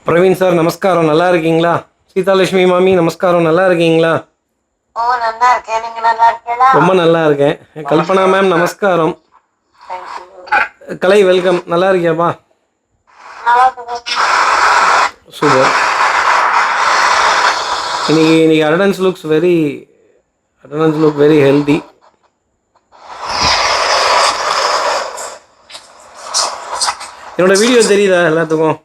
Praveen sir நமஸ்காரம், நல்லா இருக்கீங்களா? சீதாலட்சுமி மாமி நமஸ்காரம், நல்லா இருக்கீங்களா? ஓ, நல்லா இருக்கேன். நீங்க நல்லா இருக்கீங்களா? ரொம்ப நல்லா இருக்கேன். கல்பனா மேம் நமஸ்காரம். கலை வெல்கம், நல்லா இருக்கியாப்பா? நல்லா இருக்கேன். சூப்பர். இன்னைக்கு அட்டண்டன்ஸ் லுக் வெரி ஹெல்தி. என்னோட வீடியோ தெரியுதா எல்லாத்துக்கும்?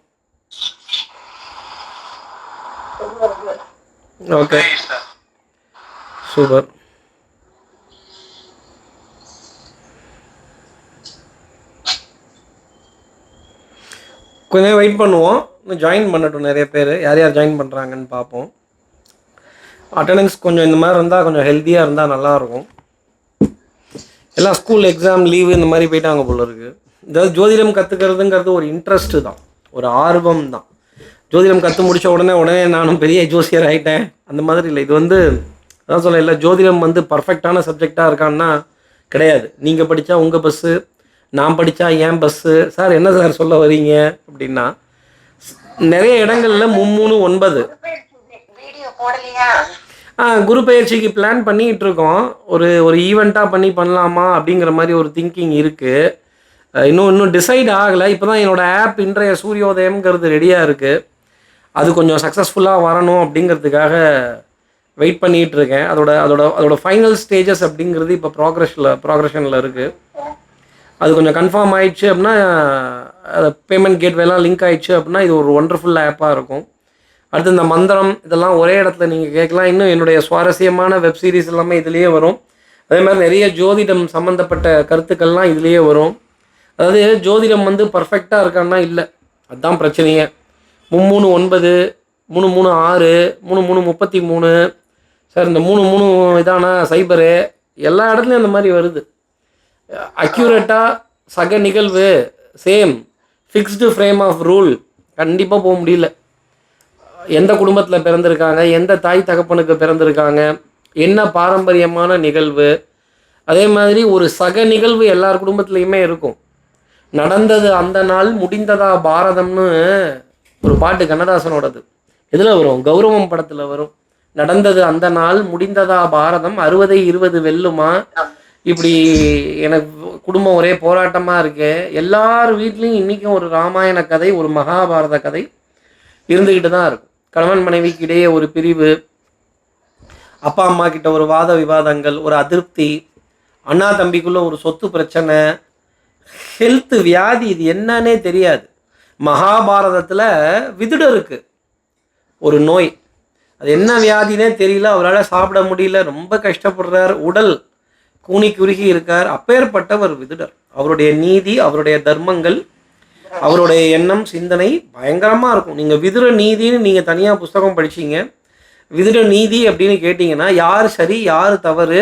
Okay, super. கொஞ்சம் வெயிட் பண்ணுவோம், இன்னும் ஜாயின் பண்ணட்டும் நிறைய பேர். யார் யார் ஜாயின் பண்ணுறாங்கன்னு பார்ப்போம். அட்டண்டன்ஸ் கொஞ்சம் இந்த மாதிரி இருந்தால் கொஞ்சம் ஹெல்த்தியாக இருந்தால் நல்லாயிருக்கும். எல்லாம் ஸ்கூல் எக்ஸாம் லீவு இந்த மாதிரி போயிட்டாங்க போல இருக்குது. அதாவது ஜோதிடம் கற்றுக்கிறதுங்கிறது ஒரு இன்ட்ரெஸ்ட்டு தான், ஒரு ஆர்வம் தான். ஜோதிடம் கற்று முடித்த உடனே நானும் பெரிய ஜோசியர் ஆகிட்டேன் அந்த மாதிரி இல்லை. இது அதான் சொல்ல இல்லை, ஜோதிடம் பர்ஃபெக்டான சப்ஜெக்டாக இருக்கான்னா கிடையாது. நீங்கள் படித்தா உங்கள் பஸ்ஸு, நான் படித்தா ஏன் பஸ்ஸு. சார் என்ன சார் சொல்ல வரீங்க அப்படின்னா, நிறைய இடங்களில் 3-3-9 குரு பயிற்சிக்கு பிளான் பண்ணிகிட்டு இருக்கோம். ஒரு ஈவெண்ட்டாக பண்ணலாமா அப்படிங்கிற மாதிரி ஒரு திங்கிங் இருக்குது. இன்னும் டிசைட் ஆகலை. இப்போ தான் என்னோடய ஆப் இன்றைய சூரியோதயம்ங்கிறது ரெடியாக இருக்குது. அது கொஞ்சம் சக்ஸஸ்ஃபுல்லாக வரணும் அப்படிங்கிறதுக்காக வெயிட் பண்ணிகிட்டு இருக்கேன். அதோட ஃபைனல் ஸ்டேஜஸ் அப்படிங்கிறது இப்போ ப்ராக்ரெஷனில் இருக்குது. அது கொஞ்சம் கன்ஃபார்ம் ஆயிடுச்சு அப்படின்னா, பேமெண்ட் கேட்வேலாம் லிங்க் ஆயிடுச்சு அப்படின்னா இது ஒரு ஒண்டர்ஃபுல் ஆப்பாக இருக்கும். அடுத்து இந்த மந்திரம் இதெல்லாம் ஒரே இடத்துல நீங்கள் கேட்கலாம். இன்னும் என்னுடைய சுவாரஸ்யமான வெப் சீரிஸ் எல்லாமே இதுலேயே வரும். அதே மாதிரி நிறைய ஜோதிடம் சம்மந்தப்பட்ட கருத்துக்கள்லாம் இதுலேயே வரும். அதாவது ஜோதிடம் பர்ஃபெக்டாக இருக்கான்னா இல்லை, அதுதான் பிரச்சனையே. 3-3-9, 3-3-6, 3-3-33. சார் இந்த 3-3 இதானா சைபரு, எல்லா இடத்துலையும் அந்த மாதிரி வருது. அக்யூரேட்டாக சக நிகழ்வு same fixed frame of rule கண்டிப்பாக போக முடியல. எந்த குடும்பத்தில் பிறந்திருக்காங்க, எந்த தாய் தகப்பனுக்கு பிறந்திருக்காங்க, என்ன பாரம்பரியமான நிகழ்வு, அதே மாதிரி ஒரு சக நிகழ்வு எல்லார் குடும்பத்துலேயுமே இருக்கும். நடந்தது அந்த நாள் முடிந்ததா பாரதம்னு ஒரு பாட்டு கண்ணதாசனோடது. இதில் வரும், கௌரவம் படத்தில் வரும். நடந்தது அந்த நாள் முடிந்ததா பாரதம், 60-20 வெல்லுமா. இப்படி எனக்கு குடும்பம் ஒரே போராட்டமாக இருக்கு. எல்லார் வீட்லேயும் இன்றைக்கும் ஒரு ராமாயண கதை, ஒரு மகாபாரத கதை இருந்துக்கிட்டு தான் இருக்கும். கணவன் மனைவிக்கு இடையே ஒரு பிரிவு, அப்பா அம்மா கிட்ட ஒரு வாத விவாதங்கள், ஒரு அதிருப்தி, அண்ணா தம்பிக்குள்ள ஒரு சொத்து பிரச்சனை, ஹெல்த் வியாதி, இது என்னன்னே தெரியாது. மகாபாரதத்தில் விதுடருக்கு ஒரு நோய், அது என்ன வியாதினே தெரியல. அவரால் சாப்பிட முடியல, ரொம்ப கஷ்டப்படுறார், உடல் கூனி குறுகி இருக்கார். அப்பேற்பட்டவர் விதுடர். அவருடைய நீதி, அவருடைய தர்மங்கள், அவருடைய எண்ணம், சிந்தனை பயங்கரமாக இருக்கும். நீங்கள் விதுர நீதின்னு நீங்கள் தனியாக புஸ்தகம் படிச்சீங்க. விதுர நீதி அப்படின்னு கேட்டிங்கன்னா யார் சரி யார் தவறு,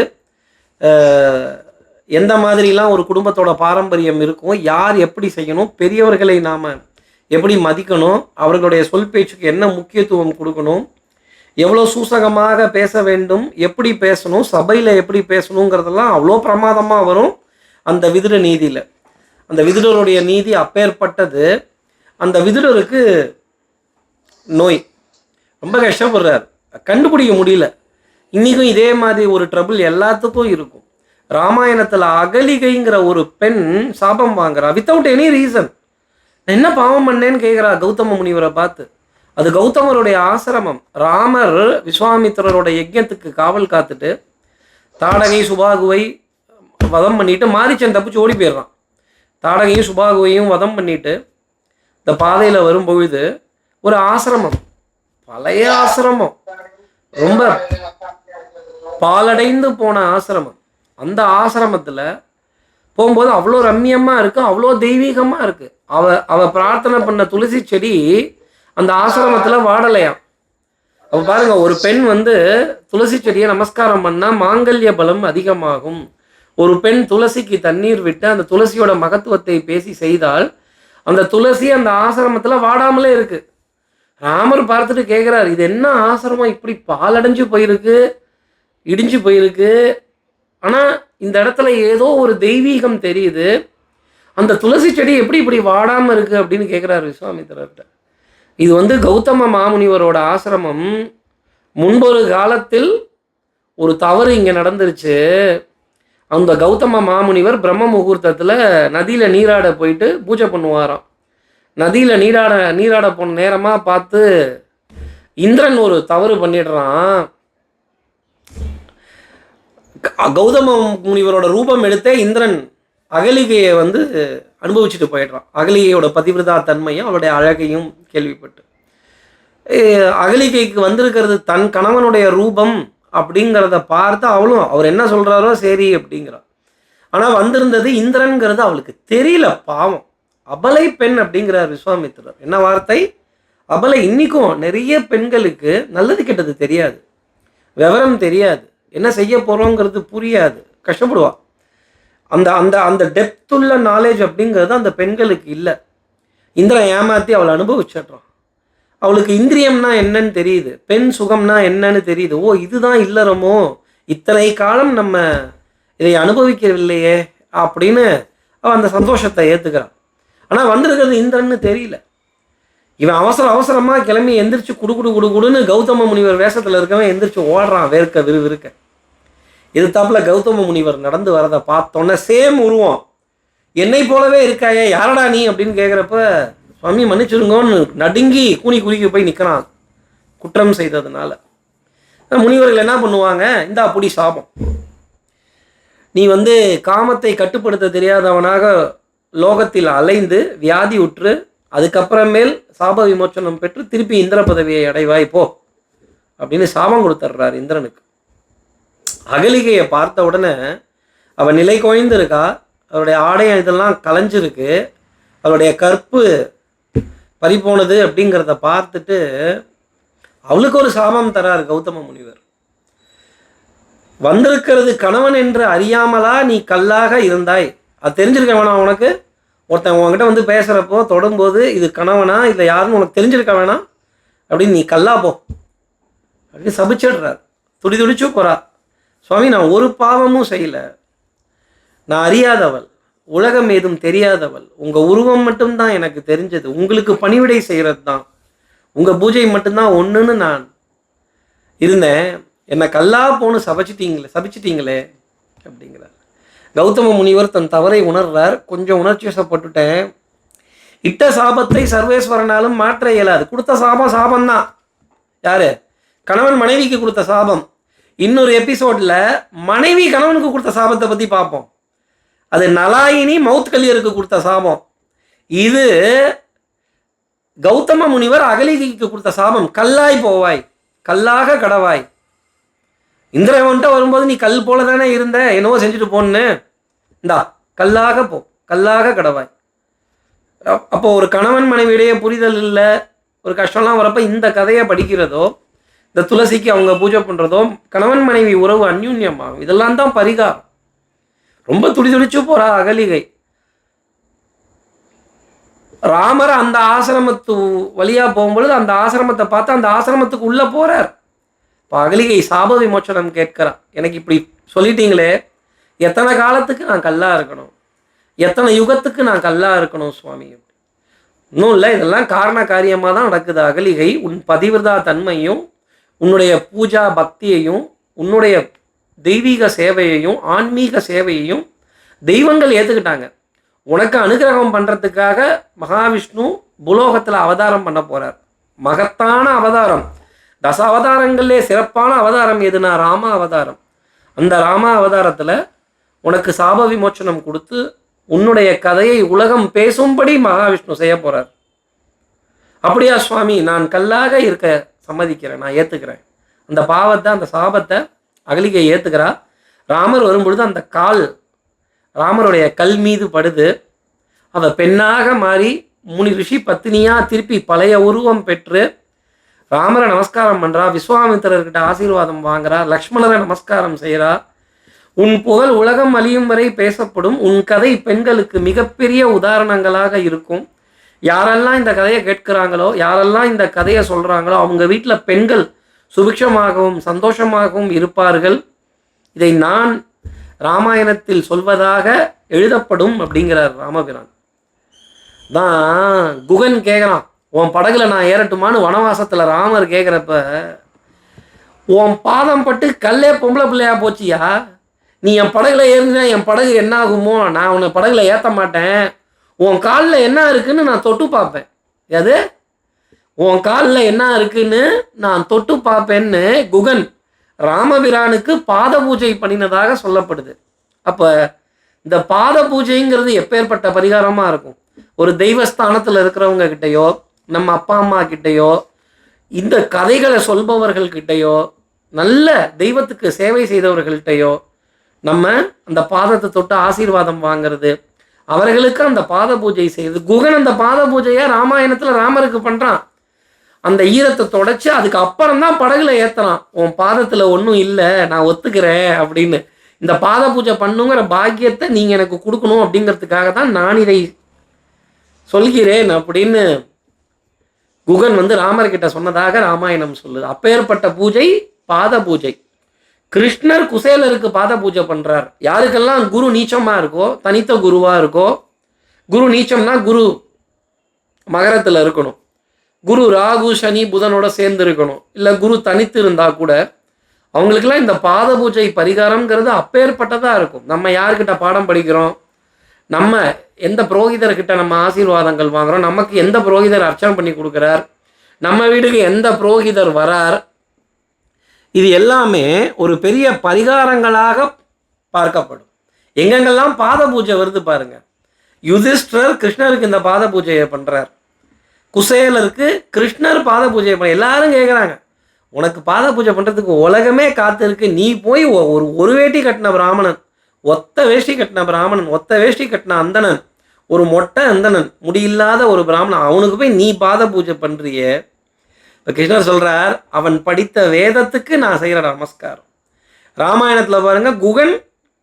எந்த மாதிரிலாம் ஒரு குடும்பத்தோட பாரம்பரியம் இருக்கும், யார் எப்படி செய்யணும், பெரியவர்களை நாம் எப்படி மதிக்கணும், அவர்களுடைய சொல் பேச்சுக்கு என்ன முக்கியத்துவம் கொடுக்கணும், எவ்வளோ சூசகமாக பேச வேண்டும், எப்படி பேசணும், சபையில் எப்படி பேசணுங்கிறதெல்லாம் அவ்வளோ பிரமாதமாக வரும் அந்த விதுர நீதியில். அந்த விதுரருடைய நீதி அப்பேற்பட்டது. அந்த விதுரருக்கு நோய், ரொம்ப கஷ்டப்படுறார், கண்டுபிடிக்க முடியல. இன்றைக்கும் இதே மாதிரி ஒரு ட்ரபிள் எல்லாத்துக்கும் இருக்கும். ராமாயணத்தில் அகலிகைங்கிற ஒரு பெண் சாபம் வாங்குறா வித்தவுட் எனி ரீசன். என்ன பாவம் பண்ணேன்னு கேட்குறா கௌதம முனிவரை பார்த்து. அது கௌதமருடைய ஆசிரமம். ராமர் விஸ்வாமித்திரரோட யஜ்யத்துக்கு காவல் காத்துட்டு தாடகை சுபாகுவை வதம் பண்ணிட்டு மாரிச்சன் தப்பிச்சு ஓடி போயிடுறான். தாடகையும் சுபாகுவையும் வதம் பண்ணிட்டு இந்த பாதையில் வரும்பொழுது ஒரு ஆசிரமம், பழைய ஆசிரமம், ரொம்ப பாலடைந்து போன ஆசிரமம். அந்த ஆசிரமத்தில் போகும்போது அவ்வளோ ரம்மியமாக இருக்குது, அவ்வளோ தெய்வீகமாக இருக்குது. அவ பிரார்த்தனை பண்ண துளசி செடி அந்த ஆசிரமத்தில் வாடலையாம். அப்போ பாருங்க, ஒரு பெண் துளசி செடியை நமஸ்காரம் பண்ணால் மாங்கல்ய பலம் அதிகமாகும். ஒரு பெண் துளசிக்கு தண்ணீர் விட்டு அந்த துளசியோட மகத்துவத்தை பேசி செய்தால் அந்த துளசி அந்த ஆசிரமத்தில் வாடாமலே இருக்கு. ராமர் பார்த்துட்டு கேட்குறாரு, இது என்ன ஆசிரமம் இப்படி பாலடைஞ்சு போயிருக்கு, இடிஞ்சு போயிருக்கு, ஆனால் இந்த இடத்துல ஏதோ ஒரு தெய்வீகம் தெரியுது, அந்த துளசி செடி எப்படி இப்படி வாடாமல் இருக்குது அப்படின்னு கேட்குறாரு விஸ்வாமித்திரர்கிட்ட. இது வந்து கௌதம மாமுனிவரோட ஆசிரமம். முன்பொரு காலத்தில் ஒரு தவறு இங்கே நடந்துருச்சு. அந்த கௌதம மாமுனிவர் பிரம்ம முகூர்த்தத்தில் நதியில் நீராட போயிட்டு பூஜை பண்ணுவாராம். நதியில் நீராட போன நேரமாக பார்த்து இந்திரன் ஒரு தவறு பண்ணிடுறான். கௌதம முனிவரோட ரூபம் எடுத்தே இந்திரன் அகலிகையை வந்து அனுபவிச்சுட்டு போயிடுறான். அகலிகையோட பதிவிரதா தன்மையும் அவளுடைய அழகையும் கேள்விப்பட்டு அகலிகைக்கு வந்திருக்கிறது தன் கணவனுடைய ரூபம் அப்படிங்கிறத பார்த்து அவளும் அவர் என்ன சொல்கிறாரோ சரி அப்படிங்கிறான். ஆனால் வந்திருந்தது இந்திரன்கிறது அவளுக்கு தெரியல. பாவம், அபலை பெண் அப்படிங்கிறார் விஸ்வாமித்திரர். என்ன வார்த்தை? அபலை. இன்னைக்கும் நிறைய பெண்களுக்கு நல்லது கெட்டது தெரியாது, விவரம் தெரியாது, என்ன செய்ய போகிறோங்கிறது புரியாது, கஷ்டப்படுவா. அந்த அந்த அந்த டெப்த்துள்ள நாலேஜ் அப்படிங்கிறது அந்த பெண்களுக்கு இல்லை. இந்திரன் ஏமாற்றி அவளை அனுபவிச்சிடுறான். அவளுக்கு இந்திரியம்னா என்னன்னு தெரியுது, பெண் சுகம்னா என்னன்னு தெரியுது. ஓ, இதுதான் இல்லறமோ, இத்தனை காலம் நம்ம இதை அனுபவிக்கவில்லையே அப்படின்னு அவள் அந்த சந்தோஷத்தை ஏற்றுக்கிறான். ஆனால் வந்திருக்கிறது இந்திரன்னு தெரியல. இவன் அவசரமாக கிளம்பி எந்திரிச்சு குடுன்னு கௌதம முனிவர் வேஷத்தில் இருக்கவன் எந்திரிச்சு ஓடுறான் வேர்க்க விறுவிறுக்க. எதிர்த்தாப்புல கௌதம முனிவர் நடந்து வரதை பார்த்தோன்னே சேம் உருவம், என்னை போலவே இருக்காயே, யாரடா நீ அப்படின்னு கேட்குறப்ப, சுவாமி மன்னிச்சிருங்கன்னு நடுங்கி குறுக்கி போய் நிற்கிறான் குற்றம் செய்ததுனால. முனிவர்கள் என்ன பண்ணுவாங்க, இந்த அப்படி சாபம், நீ வந்து காமத்தை கட்டுப்படுத்த தெரியாதவனாக லோகத்தில் அலைந்து வியாதி உற்று அதுக்கப்புறமேல் சாப விமோச்சனம் பெற்று திருப்பி இந்திர பதவியை அடைவாய் போ அப்படின்னு சாபம் கொடுத்துட்றாரு இந்திரனுக்கு. அகலிகையை பார்த்த உடனே அவள் நிலை குறைந்து இருக்கா, அவருடைய ஆடையம் இதெல்லாம் கலைஞ்சிருக்கு, அவருடைய கற்பு பறிபோனது அப்படிங்கிறத பார்த்துட்டு அவளுக்கு ஒரு சாபம் தரார் கௌதம முனிவர். வந்திருக்கிறது கணவன் என்று அறியாமலா நீ கல்லாக இருந்தாய்? அது தெரிஞ்சிருக்க வேணாம் உனக்கு? ஒருத்தன் உங்ககிட்ட வந்து பேசுகிறப்போ தொடும்போது இது கணவனா இல்லை யாருன்னு உனக்கு தெரிஞ்சிருக்க வேணாம் அப்படின்னு நீ கல்லா போ அப்படின்னு சபிச்சிடுறார். துடிச்சு போறா. சுவாமி, நான் ஒரு பாவமும் செய்யலை, நான் அறியாதவள், உலகம் ஏதும் தெரியாதவள், உங்கள் உருவம் மட்டும்தான் எனக்கு தெரிஞ்சது, உங்களுக்கு பணிவிடை செய்கிறது தான், உங்கள் பூஜை மட்டும்தான் ஒன்றுன்னு நான் இருந்தேன், என்னை கல்லா போன்னு சபிச்சிட்டீங்களே அப்படிங்கிறார். கௌதம முனிவர் தன் தவறை உணர்றார். கொஞ்சம் உணர்ச்சி வசப்பட்டுட்டேன், இட்ட சாபத்தை சர்வேஸ்வரனாலும் மாற்ற இயலாது. கொடுத்த சாபம்தான். யாரு? கணவன் மனைவிக்கு கொடுத்த சாபம். இன்னொரு எபிசோட்ல மனைவி கணவனுக்கு கொடுத்த சாபத்தை பற்றி பார்ப்போம். அது நலாயினி மவுத் கலியருக்கு கொடுத்த சாபம். இது கௌதம முனிவர் அகலிகைக்கு கொடுத்த சாபம். கல்லாய் போவாய், கல்லாக கடவாய். இந்திரவன்ட்ட வரும்போது நீ கல் போல தானே இருந்த, என்னவோ செஞ்சுட்டு போன்னு, இந்தா கல்லாக போ, கல்லாக கடவாய். அப்போ ஒரு கணவன் மனைவியிடையே புரிதல் இல்லை, ஒரு கஷ்டம்லாம் வரப்போ இந்த கதையை படிக்கிறதோ, இந்த துளசிக்கு அவங்க பூஜை பண்ணுறதோ, கணவன் மனைவி உறவு அந்யூன்யமாகும். இதெல்லாம் தான் பரிகாரம். ரொம்ப துடிச்சு போறா அகலிகை. ராமர் அந்த ஆசிரமத்து வழியா போகும்பொழுது அந்த ஆசிரமத்தை பார்த்து அந்த ஆசிரமத்துக்கு உள்ள போறார். இப்போ அகலிகை சாப விமோச்சனம் கேட்கிறா. எனக்கு இப்படி சொல்லிட்டீங்களே, எத்தனை காலத்துக்கு நான் கல்லா இருக்கணும், எத்தனை யுகத்துக்கு நான் கல்லா இருக்கணும் சுவாமி? இன்னும் இல்லை, இதெல்லாம் காரண காரியமாக தான் நடக்குது. அகலிகை உன் பதிவிரதா தன்மையும் உன்னுடைய பூஜா பக்தியையும் உன்னுடைய தெய்வீக சேவையையும் ஆன்மீக சேவையையும் தெய்வங்கள் ஏற்றுக்கிட்டாங்க. உனக்கு அனுகிரகம் பண்ணுறதுக்காக மகாவிஷ்ணு புலோகத்தில் அவதாரம் பண்ண போகிறார். மகத்தான அவதாரம். தச அவதாரங்கள்லே சிறப்பான அவதாரம் எதுனா ராம அவதாரம். அந்த ராம அவதாரத்தில் உனக்கு சாப விமோச்சனம் கொடுத்து உன்னுடைய கதையை உலகம் பேசும்படி மகாவிஷ்ணு செய்ய போகிறார். அப்படியா சுவாமி, நான் கல்லாக இருக்க சம்மதிக்கிறேன், நான் ஏற்றுக்கிறேன். அந்த பாவத்தை, அந்த சாபத்தை அகலிகை ஏற்றுக்கிறா. ராமர் வரும்பொழுது அந்த கால் ராமருடைய கல் மீது படுது. அவள் பெண்ணாக மாறி முனி ரிஷி பத்தினியாக திருப்பி பழைய உருவம் பெற்று ராமரை நமஸ்காரம் பண்ணுறா. விஸ்வாமித்திரர்கிட்ட ஆசீர்வாதம் வாங்குறா. லக்ஷ்மணரை நமஸ்காரம் செய்கிறா. உன் புகழ் உலகம் அழியும் வரை பேசப்படும். உன் கதை பெண்களுக்கு மிகப்பெரிய உதாரணங்களாக இருக்கும். யாரெல்லாம் இந்த கதையை கேட்கிறாங்களோ, யாரெல்லாம் இந்த கதையை சொல்கிறாங்களோ, அவங்க வீட்டில் பெண்கள் சுபிக்ஷமாகவும் சந்தோஷமாகவும் இருப்பார்கள். இதை நான் ராமாயணத்தில் சொல்வதாக எழுதப்படும் அப்படிங்கிறார் ராமபிரான். தான் குகன் கேட்குறான், உன் படகுல நான் ஏறட்டுமான்னு வனவாசத்தில் ராமர் கேட்குறப்ப, உன் பாதம் பட்டு கல்லே பொம்பளை பிள்ளையா போச்சியா, நீ என் படகுல ஏறினா என் படகு என்ன ஆகுமோ, நான் உன்னை படகுல ஏற்ற மாட்டேன், உன் காலில் என்ன இருக்குன்னு நான் தொட்டு பார்ப்பேன். எது? உன் காலில் என்ன இருக்குன்னு நான் தொட்டு பார்ப்பேன்னு குகன் ராமபிரானுக்கு பாத பூஜை பண்ணினதாக சொல்லப்படுது. அப்போ இந்த பாத பூஜைங்கிறது எப்பேற்பட்ட பரிகாரமாக இருக்கும். ஒரு தெய்வஸ்தானத்தில் இருக்கிறவங்க கிட்டேயோ, நம்ம அப்பா அம்மா கிட்டேயோ, இந்த கதைகளை சொல்பவர்கள்கிட்டையோ, நல்ல தெய்வத்துக்கு சேவை செய்தவர்கள்கிட்டையோ நம்ம அந்த பாதத்தை தொட்டு ஆசீர்வாதம் வாங்கிறது, அவர்களுக்கு அந்த பாத பூஜை செய்யுது. குகன் அந்த பாத பூஜையை ராமாயணத்தில் ராமருக்கு பண்ணுறான். அந்த ஈரத்தை தொடச்சி அதுக்கு அப்புறம் தான் படகுல ஏற்றுறான். உன் பாதத்தில் ஒன்றும் இல்லை, நான் ஒத்துக்கிறேன் அப்படின்னு. இந்த பாத பூஜை பண்ணுங்கிற பாக்கியத்தை நீங்கள் எனக்கு கொடுக்கணும் அப்படிங்கிறதுக்காக தான் நான் இதை சொல்கிறேன் அப்படின்னு குகன் ராமர்கிட்ட சொன்னதாக ராமாயணம் சொல்லுது. அப்பேற்பட்ட பூஜை பாத பூஜை. கிருஷ்ணர் குசேலருக்கு பாத பூஜை பண்ணுறார். யாருக்கெல்லாம் குரு நீச்சமாக இருக்கோ, தனித்த குருவாக இருக்கோ, குரு நீச்சம்னா குரு மகரத்தில் இருக்கணும், குரு ராகு சனி புதனோட சேர்ந்து இருக்கணும், இல்லை குரு தனித்து இருந்தால் கூட அவங்களுக்கெல்லாம் இந்த பாத பூஜை பரிகாரம்ங்கிறது அப்பேற்பட்டதாக இருக்கும். நம்ம யார்கிட்ட பாடம் படிக்கிறோம், நம்ம எந்த புரோகிதர்கிட்ட நம்ம ஆசீர்வாதங்கள் வாங்குகிறோம், நமக்கு எந்த புரோகிதர் அர்ச்சனை பண்ணி கொடுக்குறார், நம்ம வீட்டுக்கு எந்த புரோகிதர் வரார், இது எல்லாமே ஒரு பெரிய பரிகாரங்களாக பார்க்கப்படும். எங்கெங்கெல்லாம் பாத பூஜை வருது பாருங்க. யுதிஷ்டர் கிருஷ்ணருக்கு இந்த பாத பூஜையை பண்ணுறார். குசேலருக்கு கிருஷ்ணர் பாத பூஜை பண்ண. எல்லாரும் கேட்குறாங்க, உனக்கு பாத பூஜை பண்ணுறதுக்கு உலகமே காத்திருக்கு, நீ போய் ஒரு வேட்டி கட்டின பிராமணன், ஒத்த வேஷ்டி கட்டின பிராமணன், ஒத்த வேஷ்டி கட்டின அந்தணன், ஒரு மொட்டை அந்தணன், முடியில்லாத ஒரு பிராமணன், அவனுக்கு போய் நீ பாத பூஜை பண்ணுறியே. இப்போ கிருஷ்ணர் சொல்கிறார், அவன் படித்த வேதத்துக்கு நான் செய்கிற நமஸ்காரம். ராமாயணத்தில் பாருங்க, குகன்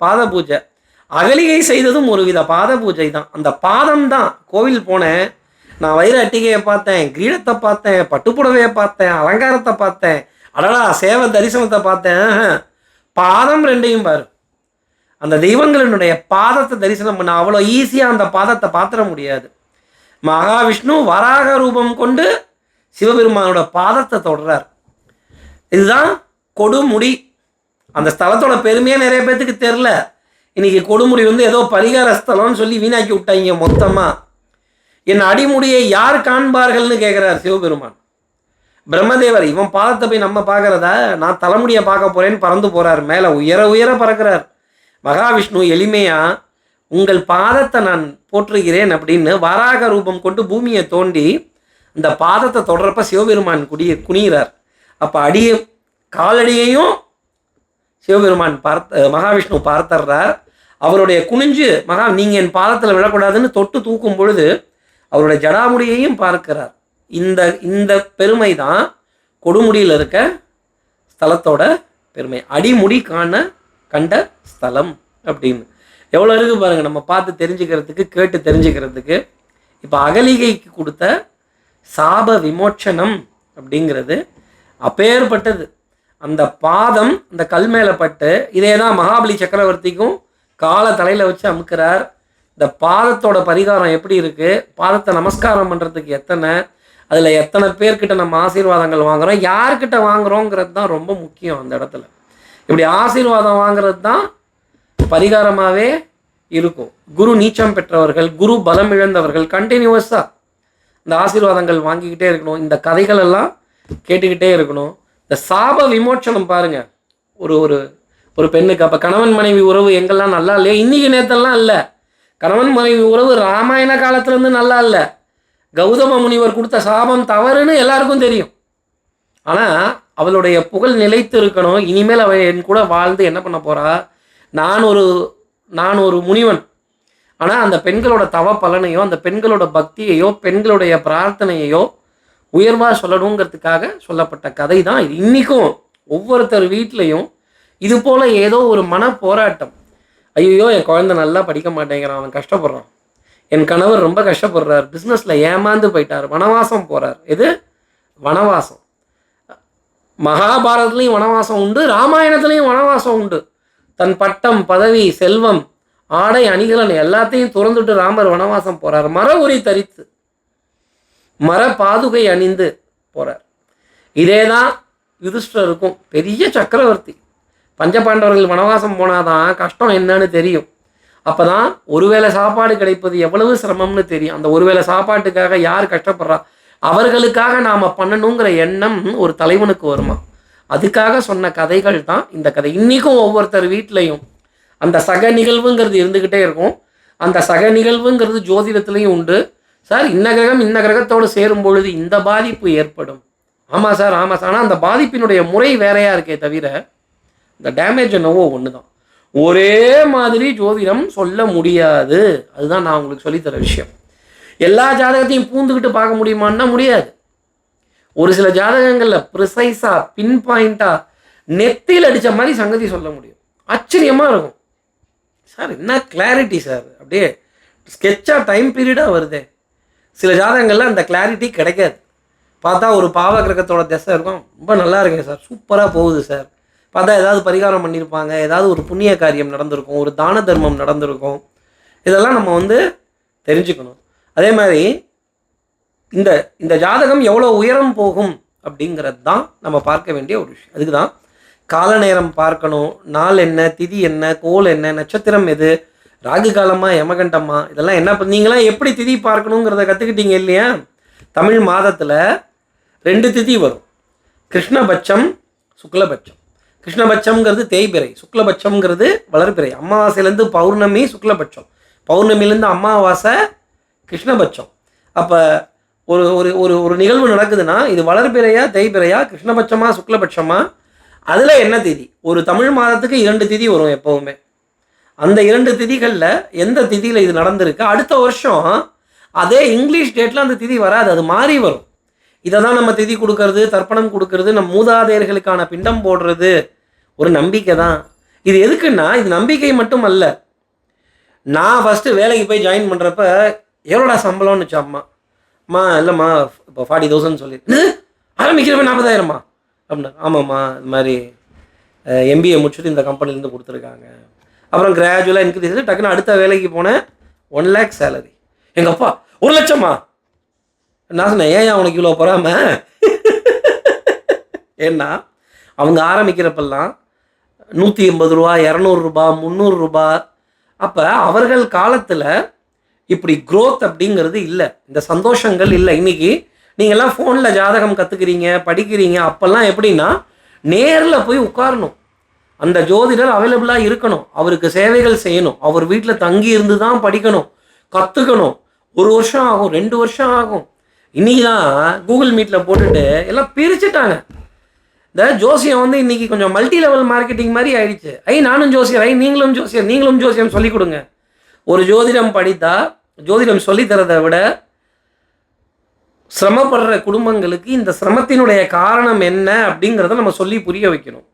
பாத பூஜை, அகலிகை செய்ததும் ஒரு வித பாத பூஜை தான். அந்த பாதம் தான். கோவில் போனேன், நான் வைர அட்டிகையை பார்த்தேன், கிரீடத்தை பார்த்தேன், பட்டுப்புடவையை பார்த்தேன், அலங்காரத்தை பார்த்தேன், அடடா சேவை தரிசனத்தை பார்த்தேன். பாதம் ரெண்டையும் பாரு. அந்த தெய்வங்களினுடைய பாதத்தை தரிசனம் பண்ண அவ்வளோ ஈஸியாக அந்த பாதத்தை பார்த்துட முடியாது. மகாவிஷ்ணு வராக ரூபம் கொண்டு சிவபெருமானோட பாதத்தை தொடர்றார். இதுதான் கொடுமுடி. அந்த ஸ்தலத்தோட பெருமையாக நிறைய பேர்த்துக்கு தெரில. இன்னைக்கு கொடுமுடி ஏதோ பரிகார ஸ்தலம்னு சொல்லி வீணாக்கி விட்டாங்க மொத்தமாக. என் அடிமுடியை யார் காண்பார்கள்னு கேட்குறார் சிவபெருமான். பிரம்மதேவர் இவன் பாதத்தை போய் நம்ம பார்க்குறதா, நான் தலைமுடியை பார்க்க போகிறேன்னு பறந்து போகிறார், மேலே உயர உயர பறக்கிறார். மகாவிஷ்ணு எளிமையாக உங்கள் பாதத்தை நான் போற்றுகிறேன் அப்படின்னு வராக ரூபம் கொண்டு பூமியை தோண்டி இந்த பாதத்தை தொடரப்ப சிவபெருமான் குனிகிறார். அப்போ காலடியையும் சிவபெருமான் மகாவிஷ்ணு பார்த்தர்றார். அவருடைய குனிஞ்சு நீங்கள் என் பாதத்தில் விழக்கூடாதுன்னு தொட்டு தூக்கும் பொழுது அவருடைய ஜடாமுடியையும் பார்க்கிறார். இந்த பெருமை தான் கொடுமுடியில் இருக்க ஸ்தலத்தோட பெருமை. அடிமுடி கண்ட ஸ்தலம் அப்படின்னு எவ்வளோ இருக்குது பாருங்கள், நம்ம பார்த்து தெரிஞ்சுக்கிறதுக்கு, கேட்டு தெரிஞ்சுக்கிறதுக்கு. இப்போ அகலிகைக்கு கொடுத்த சாப விமோச்சனம் அப்படிங்கிறது அப்பேற்பட்டது. அந்த பாதம் அந்த கல் மேலே பட்டு, இதே தான் மகாபலி சக்கரவர்த்திக்கும் காலை தலையில் வச்சு அமுக்கிறார். இந்த பாதத்தோட பரிகாரம் எப்படி இருக்குது, பாதத்தை நமஸ்காரம் பண்ணுறதுக்கு எத்தனை, அதில் எத்தனை பேர்கிட்ட நம்ம ஆசீர்வாதங்கள் வாங்குகிறோம், யார்கிட்ட வாங்குகிறோங்கிறது தான் ரொம்ப முக்கியம். அந்த இடத்துல இப்படி ஆசீர்வாதம் வாங்கிறது தான் பரிகாரமாகவே இருக்கும். குரு நீச்சம் பெற்றவர்கள், குரு பலம் இழந்தவர்கள் கண்டினியூவஸாக இந்த ஆசீர்வாதங்கள் வாங்கிக்கிட்டே இருக்கணும். இந்த கதைகள் எல்லாம் கேட்டுக்கிட்டே இருக்கணும். இந்த சாப விமோச்சனம் பாருங்கள், ஒரு ஒரு ஒரு பெண்ணுக்கு. அப்போ கணவன் மனைவி உறவு எங்கெல்லாம் நல்லா இல்லையா, இன்றைக்கி நேரத்தெல்லாம் இல்லை. கணவன் மனைவி உறவு ராமாயண காலத்துலேருந்து நல்லா இல்லை. கௌதம முனிவர் கொடுத்த சாபம் தவறுன்னு எல்லாருக்கும் தெரியும். ஆனால் அவளுடைய புகழ் நிலைத்து இருக்கணும். இனிமேல் அவள் என் கூட வாழ்ந்து என்ன பண்ண போகிறா, நான் ஒரு முனிவன். ஆனால் அந்த பெண்களோட தவ பலனையோ, அந்த பெண்களோட பக்தியையோ, பெண்களுடைய பிரார்த்தனையோ உயர்வாக சொல்லணுங்கிறதுக்காக சொல்லப்பட்ட கதை தான் இது. இன்றைக்கும் ஒவ்வொருத்தர் வீட்லேயும் இது போல் ஏதோ ஒரு மன போராட்டம். ஐயோ என் குழந்தை நல்லா படிக்க மாட்டேங்கிறான், அவன் கஷ்டப்படுறான், என் கணவர் ரொம்ப கஷ்டப்படுறார், பிஸ்னஸில் ஏமாந்து போயிட்டார், வனவாசம் போகிறார். எது வனவாசம்? மகாபாரதத்துலேயும் வனவாசம் உண்டு, ராமாயணத்துலேயும் வனவாசம் உண்டு. தன் பட்டம் பதவி செல்வம் ஆடை அணிகலன் எல்லாத்தையும் துறந்துட்டு ராமர் வனவாசம் போகிறார், மர உரி தரித்து. மர பாதுகை அணிந்து போகிறார். இதே தான் யுதிஷ்டருக்கும். பெரிய சக்கரவர்த்தி. பஞ்சபாண்டவர்கள் வனவாசம் போனாதான் கஷ்டம் என்னன்னு தெரியும். அப்போ தான் ஒருவேளை சாப்பாடு கிடைப்பது எவ்வளவு சிரமம்னு தெரியும். அந்த ஒருவேளை சாப்பாட்டுக்காக யார் கஷ்டப்படுறா, அவர்களுக்காக நாம் பண்ணணுங்கிற எண்ணம் ஒரு தலைவனுக்கு வருமா. அதுக்காக சொன்ன கதைகள் தான் இந்த கதை. இன்றைக்கும் ஒவ்வொருத்தர் வீட்லையும் அந்த சக நிகழ்வுங்கிறது இருந்துக்கிட்டே இருக்கும். அந்த சக நிகழ்வுங்கிறது ஜோதிடத்துலேயும் உண்டு. சார் இன்ன கிரகம் இன்ன கிரகத்தோடு சேரும் பொழுது இந்த பாதிப்பு ஏற்படும். ஆமாம் சார் ஆமாம் சார். ஆனால் அந்த பாதிப்பினுடைய முறை வேறையாக இருக்கே தவிர இந்த டேமேஜ் என்னவோ ஒன்று தான். ஒரே மாதிரி ஜோதிடம் சொல்ல முடியாது. அதுதான் நான் உங்களுக்கு சொல்லித்தர விஷயம். எல்லா ஜாதகத்தையும் பூந்துக்கிட்டு பார்க்க முடியுமான்னா முடியாது. ஒரு சில ஜாதகங்களில் ப்ரிசைஸாக பின் பாயிண்ட்டாக நெத்தியில் அடித்த மாதிரி சங்கதி சொல்ல முடியும். ஆச்சரியமாக இருக்கும். சார் என்ன கிளாரிட்டி சார், அப்படியே ஸ்கெட்சாக டைம் பீரியடாக வருதே. சில ஜாதகங்களில் அந்த கிளாரிட்டி கிடைக்காது. பார்த்தா ஒரு பாவ கிரகத்தோட திசை இருக்கும், ரொம்ப நல்லா இருக்குங்க சார், சூப்பராக போகுது சார். பார்த்தா ஏதாவது பரிகாரம் பண்ணியிருப்பாங்க, ஏதாவது ஒரு புண்ணிய காரியம் நடந்திருக்கும், ஒரு தான தர்மம் நடந்திருக்கும். இதெல்லாம் நம்ம தெரிஞ்சுக்கணும். அதே மாதிரி இந்த இந்த ஜாதகம் எவ்வளோ உயரம் போகும் அப்படிங்கிறது தான் நம்ம பார்க்க வேண்டிய ஒரு விஷயம். அதுக்கு தான் கால நேரம் பார்க்கணும். நாள் என்ன, திதி என்ன, கோல் என்ன, நட்சத்திரம் எது, ராகு காலமா யமகண்டமா, இதெல்லாம் என்ன நீங்களாம் எப்படி திதி பார்க்கணுங்கிறத கற்றுக்கிட்டீங்க இல்லையா. தமிழ் மாதத்தில் 2 திதி வரும். கிருஷ்ணபட்சம், சுக்லபட்சம். கிருஷ்ணபட்சம்ங்கிறது தேய்பிறை, சுக்லபட்சம்ங்கிறது வளர்பிறை. அமாவாசையிலேருந்து பௌர்ணமி சுக்லபட்சம், பௌர்ணமிலேருந்து அமாவாசை கிருஷ்ணபட்சம். அப்போ ஒரு ஒரு ஒரு ஒரு நிகழ்வு நடக்குதுன்னா இது வளர்பிறையா தேய்பிறையா, கிருஷ்ணபட்சமா சுக்லபட்சமா, அதில் என்ன திதி. ஒரு தமிழ் மாதத்துக்கு 2 திதி வரும் எப்போவுமே. அந்த 2 திதிகளில் எந்த திதியில் இது நடந்திருக்கு, அடுத்த வருஷம் அதே இங்கிலீஷ் டேட்டில் அந்த திதி வராது, அது மாறி வரும். இதை தான் நம்ம திதி கொடுக்கறது, தர்ப்பணம் கொடுக்கறது, நம்ம மூதாதையர்களுக்கான பிண்டம் போடுறது ஒரு நம்பிக்கை தான். இது எதுக்குன்னா இது நம்பிக்கை மட்டும் அல்ல. நான் ஃபஸ்ட்டு வேலைக்கு போய் ஜாயின் பண்ணுறப்ப எவ்வளோடா சம்பளம்னு வச்சு அம்மா இல்லைம்மா இப்போ 40,000 சொல்லிடு. ஆரம்பிக்கிறப்ப 40,000மா அப்படின்னா, ஆமாம்மா இது மாதிரி MBA முடிச்சுட்டு இந்த கம்பெனிலேருந்து கொடுத்துருக்காங்க. அப்புறம் கிராஜுவலாக இன்க்ரீஸ், டக்குன்னு அடுத்த வேலைக்கு போனேன், 1 lakh சேலரி. எங்கள் அப்பா 1 லட்சமா? நான் சொன்னேன், ஏன் அவனுக்கு இவ்வளோ போகாம? ஏன்னா அவங்க ஆரம்பிக்கிறப்பெல்லாம் 180 ரூபா, 200 ரூபா, 300 ரூபா. அப்போ அவர்கள் காலத்தில் இப்படி க்ரோத் அப்படிங்கிறது இல்லை, இந்த சந்தோஷங்கள் இல்லை. இன்றைக்கி நீங்கள்லாம் ஃபோனில் ஜாதகம் கற்றுக்கிறீங்க, படிக்கிறீங்க. அப்போல்லாம் எப்படின்னா நேரில் போய் உட்காரணும், அந்த ஜோதிடர் அவைலபிளாக இருக்கணும், அவருக்கு சேவைகள் செய்யணும், அவர் வீட்டில் தங்கி இருந்து தான் படிக்கணும், கற்றுக்கணும். 1 வருஷம் ஆகும், 2 வருஷம் ஆகும். இன்றைக்கி தான் கூகுள் மீட்டில் போட்டுட்டு எல்லாம் பிரிச்சுட்டாங்க. இந்த ஜோசியம் இன்றைக்கி கொஞ்சம் மல்டி லெவல் மார்க்கெட்டிங் மாதிரி ஆயிடுச்சு. நானும் ஜோசியர், நீங்களும் ஜோசியர், நீங்களும் ஜோசியம் சொல்லிக் கொடுங்க. ஒரு ஜோதிடம் படித்தா ஜோதிடம் சொல்லித்தரதை விட சிரமப்படுற குடும்பங்களுக்கு இந்த சிரமத்தினுடைய காரணம் என்ன அப்படிங்கிறத நம்ம சொல்லி புரிய வைக்கணும்.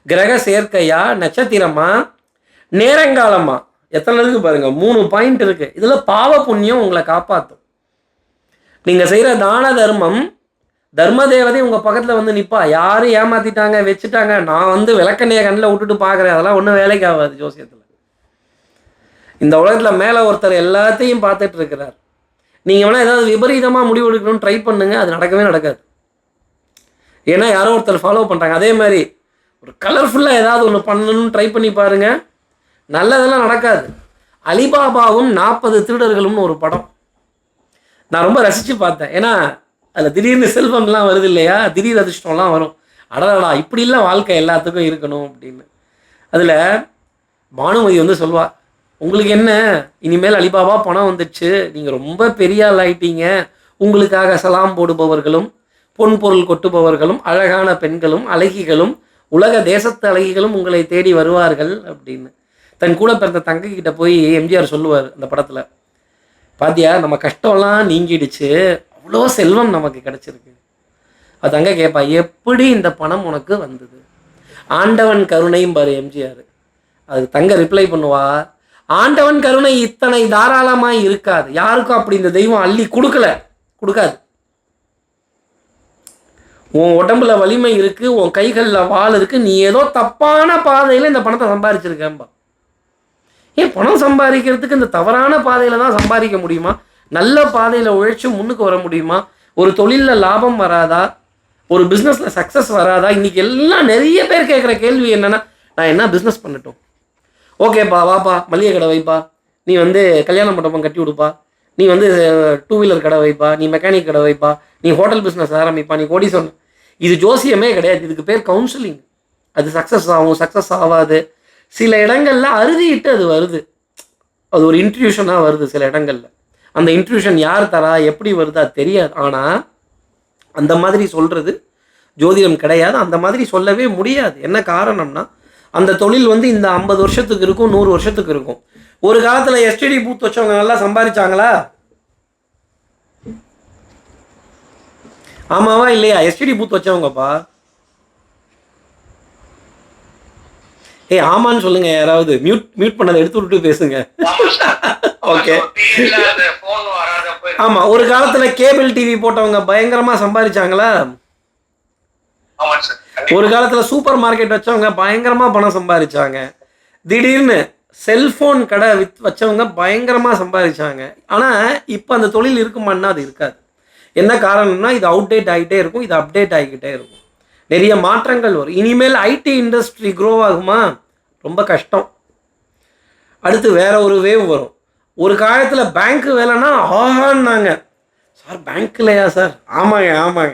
கிரக சேர்க்கையா, நட்சத்திரமா, நேரங்காலமா, எத்தனை இருக்கு பாருங்க, 3 பாயிண்ட் இருக்கு. இதில் பாவ புண்ணியம் உங்களை காப்பாற்றும். நீங்கள் செய்கிற தான தர்மம், தர்ம தேவதை உங்கள் பக்கத்தில் நிற்பா. யாரும் ஏமாற்றிட்டாங்க வச்சுட்டாங்க, நான் விளக்கண்ணையை கண்ணில் விட்டுட்டு பார்க்குறேன், அதெல்லாம் ஒன்றும் வேலைக்கு ஆகாது ஜோசியத்தில். இந்த உலகத்தில் மேலே ஒருத்தர் எல்லாத்தையும் பார்த்துட்டு இருக்கிறார். நீங்கள் வேணால் ஏதாவது விபரீதமாக முடிவு எடுக்கணும்னு ட்ரை பண்ணுங்கள், அது நடக்கவே நடக்காது. ஏன்னா யாரோ ஒருத்தர் ஃபாலோ பண்ணுறாங்க. அதே மாதிரி ஒரு கலர்ஃபுல்லாக ஏதாவது ஒன்று பண்ணணும்னு ட்ரை பண்ணி பாருங்கள், நல்லதெல்லாம் நடக்காது. அலிபாபாவும் 40 திருடர்களும்னு ஒரு படம் நான் ரொம்ப ரசித்து பார்த்தேன். ஏன்னா அதில் திடீர்னு செல்வம்லாம் வருது இல்லையா, திடீர் அதிர்ஷ்டம்லாம் வரும். அடடா இப்படிலாம் வாழ்க்கை எல்லாத்துக்கும் இருக்கணும் அப்படின்னு. அதில் பானுமதி சொல்வா, உங்களுக்கு என்ன இனிமேல் அலிபாபா பணம் வந்துடுச்சு, நீங்கள் ரொம்ப பெரிய ஆள் ஆயிட்டீங்க, உங்களுக்காக சலாம் போடுபவர்களும் பொன் பொருள் கொட்டுபவர்களும் அழகான பெண்களும் அழகிகளும் உலக தேசத்து அழகிகளும் உங்களை தேடி வருவார்கள் அப்படின்னு தன் கூட பிறந்த தங்கக்கிட்ட போய் எம்ஜிஆர் சொல்லுவார் அந்த படத்தில். பாத்தியா நம்ம கஷ்டம்லாம் நீங்கிடுச்சு, அவ்வளோ செல்வம் நமக்கு கிடச்சிருக்கு. அது தங்க கேட்பா, எப்படி இந்த பணம் உனக்கு வந்தது? ஆண்டவன் கருணையும் பாரு எம்ஜிஆர். அது தங்க ரிப்ளை பண்ணுவா, ஆண்டவன் கருணை இத்தனை தாராளமாய் இருக்காது, யாருக்கும் அப்படி இந்த தெய்வம் அள்ளி கொடுக்காது. உன் உடம்புல வலிமை இருக்கு, உன் கைகளில் வாள் இருக்கு, நீ ஏதோ தப்பான பாதையில் இந்த பணத்தை சம்பாதிச்சிருக்கேன்பா. ஏன் பணம் சம்பாதிக்கிறதுக்கு இந்த தவறான பாதையில் தான் சம்பாதிக்க முடியுமா? நல்ல பாதையில் உழைச்சி முன்னுக்கு வர முடியுமா? ஒரு தொழிலில் லாபம் வராதா, ஒரு பிஸ்னஸில் சக்ஸஸ் வராதா? இன்றைக்கி எல்லாம் நிறைய பேர் கேட்குற கேள்வி என்னென்னா, நான் என்ன பிஸ்னஸ் பண்ணட்டும்? ஓகேப்பா, வாப்பா, மளிகை கடை வைப்பா, நீ வந்து கல்யாண மண்டபம் கட்டி விடுப்பா, நீ வந்து 2 வீலர் கடை வைப்பா, நீ மெக்கானிக் கடை வைப்பா, நீ ஹோட்டல் பிஸ்னஸ் ஆரம்பிப்பா, நீ கோடீஸ்வரன். இது ஜோசியமே கிடையாது. இதுக்கு பேர் கவுன்சிலிங். அது சக்ஸஸ் ஆகும், சக்ஸஸ் ஆகாது. சில இடங்களில் அறுதிட்டு அது வருது. அது ஒரு இன்ட்யூஷனாக வருது சில இடங்களில். அந்த இன்ட்யூஷன் யார் தரா, எப்படி வருது அது தெரியாது. ஆனால் அந்த மாதிரி சொல்கிறது ஜோதிடம் கிடையாது. அந்த மாதிரி சொல்லவே முடியாது. என்ன காரணம்னா, அந்த தொழில் வந்து இந்த 50 வருஷத்துக்கு இருக்கும், 100 வருஷத்துக்கு இருக்கும். ஒரு காலத்தில் எஸ்டிடி பூத் வச்சவங்க நல்லா சம்பாதிச்சாங்களா? ஆமாவா இல்லையா? எஸ்டிடி பூத் வச்சவங்கப்பா. ஆமான்னு சொல்லுங்க யாராவது. மியூட் பண்ணதை எடுத்து விட்டு பேசுங்க. ஓகே. ஆமா, ஒரு காலத்துல கேபிள் டிவி போட்டவங்க பயங்கரமா சம்பாதிச்சாங்களா? ஒரு காலத்துல சூப்பர் மார்க்கெட் வச்சவங்க பயங்கரமா பணம் சம்பாதிச்சாங்க. திடீர்னு செல்போன் கடை வச்சவங்க பயங்கரமா சம்பாதிச்சாங்க. ஆனா இப்ப அந்த தொழில் இருக்குமான்னா அது இருக்காது. என்ன காரணம்னா, இது அவுடேட் ஆகிட்டே இருக்கும், இது அப்டேட் ஆகிக்கிட்டே இருக்கும். நிறைய மாற்றங்கள் வரும். இனிமேல் ஐடி இண்டஸ்ட்ரி க்ரோ ஆகுமா? ரொம்ப கஷ்டம். அடுத்து வேற ஒரு வேவ் வரும். ஒரு காலத்தில் பேங்க்கு வேலைன்னா ஆஹான்னாங்க. Sir பேங்க்லையா sir? ஆமாங்க.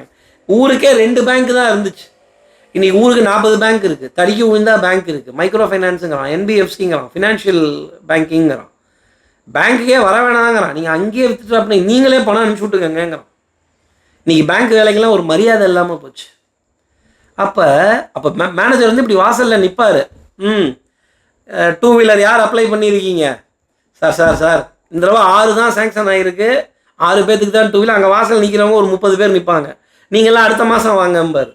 ஊருக்கே 2 பேங்க் தான் இருந்துச்சு. இன்றைக்கி ஊருக்கு 40 பேங்க் இருக்குது. தடிக்கு விழுந்தா பேங்க் இருக்குது. Micro ஃபைனான்ஸுங்கிறான், என்பிஎஃப்சிங்கிறான், financial பேங்கிங்கிறான். பேங்க்குக்கே வர வேணாங்கிறான். நீங்கள் அங்கேயே வித்துட்டு அப்படின்னா நீங்களே பணம் அனுப்பிச்சி விட்டுக்கங்கிறான். இன்றைக்கி பேங்க் வேலைக்கெல்லாம் ஒரு மரியாதை இல்லாமல் போச்சு. அப்போ மேனேஜர் வந்து இப்படி வாசலில் நிற்பார். 2 வீலர் யார் அப்ளை பண்ணியிருக்கீங்க? சார் இந்த தடவை 6 தான் சேங்ஷன் ஆகிருக்கு, 6 பேர்த்துக்கு தான் 2 வீலர். அங்கே வாசல் நிற்கிறவங்க ஒரு 30 பேர் நிற்பாங்க. நீங்கள்லாம் அடுத்த மாதம் வாங்கம்பார்.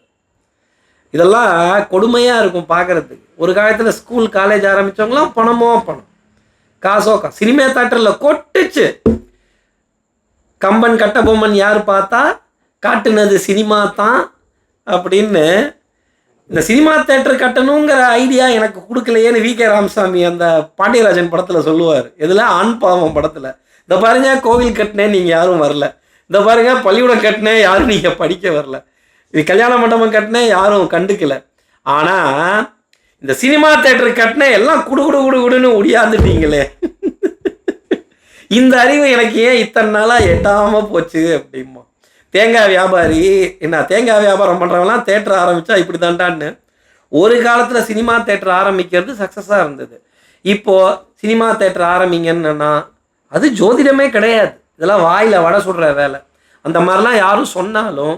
இதெல்லாம் கொடுமையாக இருக்கும் பார்க்குறதுக்கு. ஒரு காலத்தில் ஸ்கூல் காலேஜ் ஆரம்பித்தவங்களாம் பணம், காசோ சினிமா தேட்டரில் கொட்டுச்சு. கம்பன் கட்டபொம்மன் யார் பார்த்தா காட்டுனது சினிமா தான் அப்படின்னு. இந்த சினிமா தேட்டர் கட்டணுங்கிற ஐடியா எனக்கு கொடுக்கலையேன்னு வி.கே. ராமசாமி அந்த பாண்டியராஜன் படத்தில் சொல்லுவார். இதில் ஆண் பாவம் படத்தில், இந்த பாருங்க கோவில் கட்டினேன் நீங்கள் யாரும் வரல, இந்த பாருங்க பள்ளிக்கூடம் கட்டினேன் யாரும் நீங்கள் படிக்க வரல, இது கல்யாண மண்டபம் கட்டினேன் யாரும் கண்டுக்கல, ஆனால் இந்த சினிமா தேட்டர் கட்டினேன் எல்லாம் குடுன்னு ஒடியாந்துட்டீங்களே. இந்த அறிவு எனக்கு ஏன் இத்தனை நாளாக எட்டாமல் போச்சு அப்படிமா. தேங்காய் வியாபாரி என்ன, தேங்காய் வியாபாரம் பண்ணுறவங்களாம் தேட்டர் ஆரம்பித்தா இப்படி தாண்டான்னு. ஒரு காலத்தில் சினிமா தேட்டர் ஆரம்பிக்கிறது சக்ஸஸாக இருந்தது. இப்போது சினிமா தேட்டர் ஆரம்பிங்கன்னா அது ஜோதிடமே கிடையாது. இதெல்லாம் வாயில் வடை சுடுற வேலை. அந்த மாதிரிலாம் யாரும் சொன்னாலும்,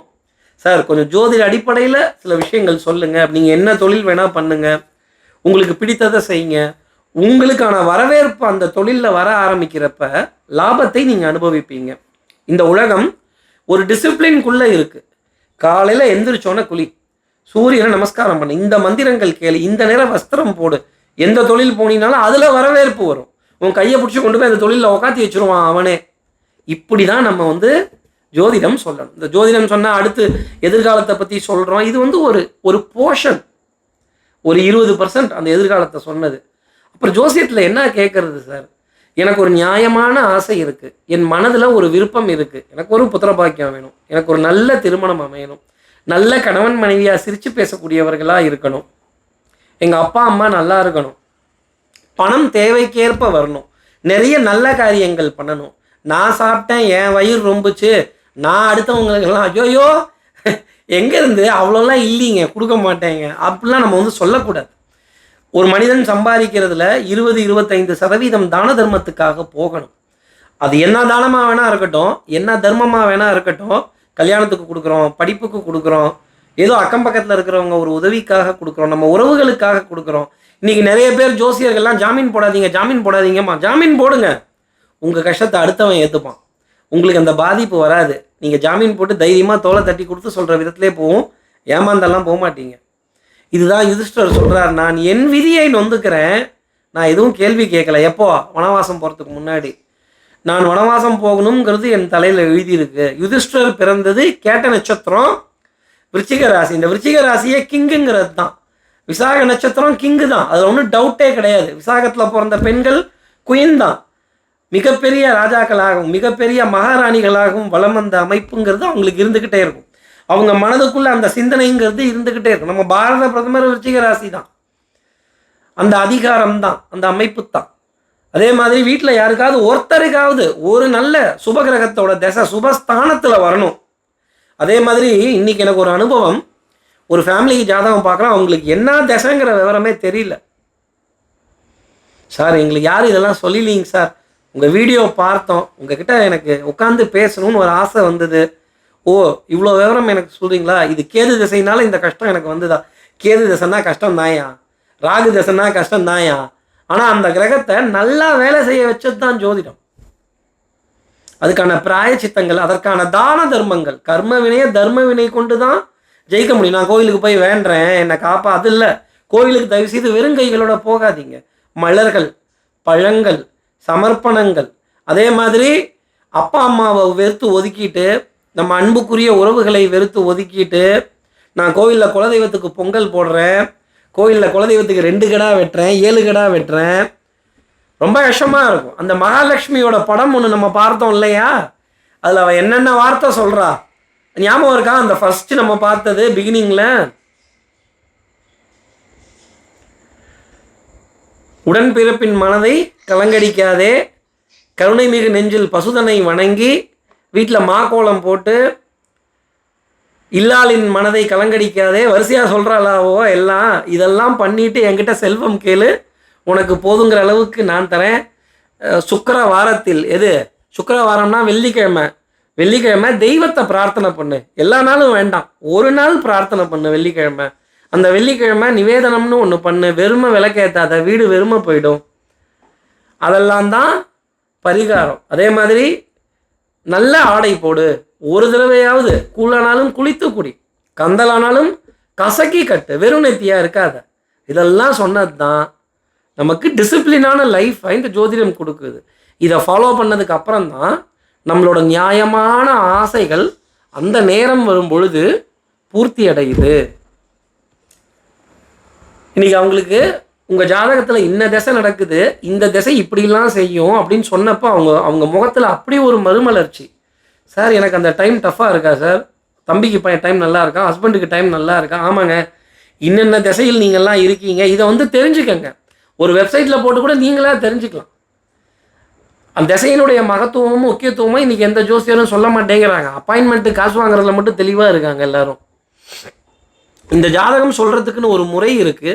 சார் கொஞ்சம் ஜோதிட அடிப்படையில் சில விஷயங்கள் சொல்லுங்கள், நீங்கள் என்ன தொழில் வேணால் பண்ணுங்கள், உங்களுக்கு பிடித்ததை செய்யுங்க, உங்களுக்கான வரவேற்பு அந்த தொழிலில் வர ஆரம்பிக்கிறப்ப லாபத்தை நீங்கள் அனுபவிப்பீங்க. இந்த உலகம் ஒரு டிசிப்ளின்குள்ளே இருக்குது. காலையில் எந்திரிச்சோன்னே குளி, சூரியனை நமஸ்காரம் பண்ணு, இந்த மந்திரங்கள் கேளு, இந்த நேரம் வஸ்திரம் போடு. எந்த தொழில் போனீங்கனாலும் அதில் வரவேற்பு வரும். உன் கையை பிடிச்சி கொண்டு போய் அந்த தொழிலில் உக்காத்தி வச்சுருவான் அவனே. இப்படி தான் நம்ம வந்து ஜோதிடம் சொல்லணும். இந்த ஜோதிடம் சொன்னால் அடுத்து எதிர்காலத்தை பற்றி சொல்கிறோம். இது வந்து ஒரு போர்ஷன், ஒரு 20% அந்த எதிர்காலத்தை சொன்னது. அப்புறம் ஜோசியத்தில் என்ன கேட்குறது சார்? எனக்கு ஒரு நியாயமான ஆசை இருக்குது, என் மனதில் ஒரு விருப்பம் இருக்குது, எனக்கு ஒரு புத்திரபாக்கியம் வேணும், எனக்கு ஒரு நல்ல திருமணம் அமையணும், நல்ல கணவன் மனைவியாக சிரித்து பேசக்கூடியவர்களாக இருக்கணும், எங்கள் அப்பா அம்மா நல்லா இருக்கணும், பணம் தேவைக்கேற்ப வரணும், நிறைய நல்ல காரியங்கள் பண்ணணும், நான் சாப்பிட்டேன் என் வயிறு ரொம்புச்சு, நான் அடுத்தவங்களுக்கெல்லாம் ஐயோ எங்கேருந்து அவ்வளோலாம் இல்லைங்க கொடுக்க மாட்டேங்க அப்படிலாம் நம்ம வந்து சொல்லக்கூடாது. ஒரு மனிதன் சம்பாதிக்கிறதுல 20-25% தான தர்மத்துக்காக போகணும். அது என்ன தானமாக வேணா இருக்கட்டும், என்ன தர்மமாக வேணா இருக்கட்டும். கல்யாணத்துக்கு கொடுக்குறோம், படிப்புக்கு கொடுக்குறோம், ஏதோ அக்கம் பக்கத்தில் இருக்கிறவங்க ஒரு உதவிக்காக கொடுக்குறோம், நம்ம உறவுகளுக்காக கொடுக்குறோம். இன்றைக்கி நிறைய பேர் ஜோசியர்கள்லாம் ஜாமீன் போடாதீங்கம்மா, ஜாமீன் போடுங்க, உங்கள் கஷ்டத்தை அடுத்தவன் ஏற்றுப்பான், உங்களுக்கு அந்த பாதிப்பு வராது. நீங்கள் ஜாமீன் போட்டு தைரியமாக தோலை தட்டி கொடுத்து சொல்கிற விதத்திலே போகும், ஏமாந்தெல்லாம் போக மாட்டீங்க. இதுதான் யுதிஷ்டர் சொல்கிறார், நான் என் விதியை நொந்துக்கிறேன், நான் எதுவும் கேள்வி கேட்கல. எப்போ? வனவாசம் போகிறதுக்கு முன்னாடி. நான் வனவாசம் போகணுங்கிறது என் தலையில் எழுதியிருக்கு. யுதிஷ்டர் பிறந்தது கேட்ட நட்சத்திரம் விருச்சிக ராசி. இந்த விருச்சிக ராசியே கிங்குங்கிறது தான். விசாக நட்சத்திரம் கிங்கு தான், அதில் ஒன்றும் டவுட்டே கிடையாது. விசாகத்தில் பிறந்த பெண்கள் குயின் தான். மிகப்பெரிய ராஜாக்களாகவும் மிகப்பெரிய மகாராணிகளாகவும் வலம் வந்த அமைப்புங்கிறது அவங்களுக்கு இருந்துக்கிட்டே இருக்கும். அவங்க மனதுக்குள்ள அந்த சிந்தனைங்கிறது இருந்துக்கிட்டே இருக்கும். நம்ம பாரத பிரதமர் விருச்சிக ராசி தான், அந்த அதிகாரம் தான், அந்த அமைப்பு தான். அதே மாதிரி வீட்டில் யாருக்காவது ஒருத்தருக்காவது ஒரு நல்ல சுபகிரகத்தோட திசை சுபஸ்தானத்தில் வரணும். அதே மாதிரி இன்னைக்கு எனக்கு ஒரு அனுபவம், ஒரு ஃபேமிலிக்கு ஜாதகம் பார்க்கலாம், அவங்களுக்கு என்ன திசைங்கிற விவரமே தெரியல. சார் எங்களுக்கு யாரும் இதெல்லாம் சொல்லலைங்க சார், உங்கள் வீடியோ பார்த்தோம், உங்ககிட்ட எனக்கு உட்காந்து பேசணும்னு ஒரு ஆசை வந்தது. ஓ இவ்வளோ விவரம் எனக்கு சொல்கிறீங்களா, இது கேது திசைனால இந்த கஷ்டம் எனக்கு வந்துதா? கேது திசைன்னா கஷ்டம் தாயா, ராகு திசைன்னா கஷ்டம் தாயா. ஆனால் அந்த கிரகத்தை நல்லா வேலை செய்ய வச்சது தான் ஜோதிடம். அதுக்கான பிராயச்சித்தங்கள், அதற்கான தான தர்மங்கள், கர்ம வினையை தர்ம வினை கொண்டு தான் ஜெயிக்க முடியும். நான் கோயிலுக்கு போய் வேண்டுறேன் என்னை காப்பா, அது இல்லை. கோயிலுக்கு தயவு செய்து வெறுங்கைகளோட போகாதீங்க. மலர்கள், பழங்கள், சமர்ப்பணங்கள். அதே மாதிரி அப்பா அம்மாவை வெறுத்து ஒதுக்கிட்டு, நம்ம அன்புக்குரிய உறவுகளை வெறுத்து ஒதுக்கிட்டு, நான் கோவிலில் குலதெய்வத்துக்கு பொங்கல் போடுறேன், கோவிலில் குலதெய்வத்துக்கு 2 கடா வெட்டுறேன், 7 கடா வெட்டுறேன், ரொம்ப கஷ்டமாக இருக்கும். அந்த மகாலட்சுமியோட படம் ஒன்று நம்ம பார்த்தோம் இல்லையா, அதில் அவள் என்னென்ன வார்த்தை சொல்கிறா ஞாபகம் இருக்கா? அந்த ஃபஸ்ட்டு நம்ம பார்த்தது பிகினிங்கில், உடன்பிறப்பின் மனதை கலங்கடிக்காதே, கருணை மிகு நெஞ்சில் பசுதனை வணங்கி வீட்டில் மாக்கோளம் போட்டு இல்லாளின் மனதை கலங்கடிக்காதே, வரிசையாக சொல்கிறாளாவோ எல்லாம். இதெல்லாம் பண்ணிட்டு என்கிட்ட செல்வம் கேளு, உனக்கு போதுங்கிற அளவுக்கு நான் தரேன். சுக்கிர வாரத்தில், எது சுக்கிரவாரம்னா வெள்ளிக்கிழமை, வெள்ளிக்கிழமை தெய்வத்தை பிரார்த்தனை பண்ணு. எல்லா நாளும் வேண்டாம், ஒரு நாள் பிரார்த்தனை பண்ணு வெள்ளிக்கிழமை. அந்த வெள்ளிக்கிழமை நிவேதனம்னு ஒன்று பண்ணு, வெறுமை விளக்கேற்றாத, வீடு வெறுமை போயிடும். அதெல்லாம் தான் பரிகாரம். அதே மாதிரி நல்ல ஆடை போடு, ஒரு தடவையாவது கூழானாலும் குளித்து குடி, கந்தலானாலும் கசக்கி கட்டு, வெறும் நெத்தியாக இருக்காத. இதெல்லாம் சொன்னது தான் நமக்கு டிசிப்ளினான லைஃப்பை இந்த ஜோதிடம் கொடுக்குது. இதை ஃபாலோ பண்ணதுக்கு அப்புறம் தான் நம்மளோட நியாயமான ஆசைகள் அந்த நேரம் வரும் பொழுது பூர்த்தி அடையுது. இன்னைக்கு அவங்களுக்கு உங்கள் ஜாதகத்தில் இன்ன திசை நடக்குது, இந்த திசை இப்படிலாம் செய்யும் அப்படின்னு சொன்னப்போ அவங்க முகத்தில் அப்படி ஒரு மறுமலர்ச்சி. சார் எனக்கு அந்த டைம் டஃப்பாக இருக்கா சார், தம்பிக்கு டைம் நல்லா இருக்கா, ஹஸ்பண்டுக்கு டைம் நல்லா இருக்கா, ஆமாங்க இன்னென்ன திசையில் நீங்கள்லாம் இருக்கீங்க, இதை தெரிஞ்சுக்கங்க. ஒரு வெப்சைட்டில் போட்டு கூட நீங்களாக தெரிஞ்சுக்கலாம். அந்த திசையினுடைய மகத்துவமும் முக்கியத்துவமும் இன்றைக்கி எந்த ஜோசியரும் சொல்ல மாட்டேங்கிறாங்க. அப்பாயின்மெண்ட்டு காசு வாங்குறதுல மட்டும் தெளிவாக இருக்காங்க எல்லாரும். இந்த ஜாதகம் சொல்கிறதுக்குன்னு ஒரு முறை இருக்குது,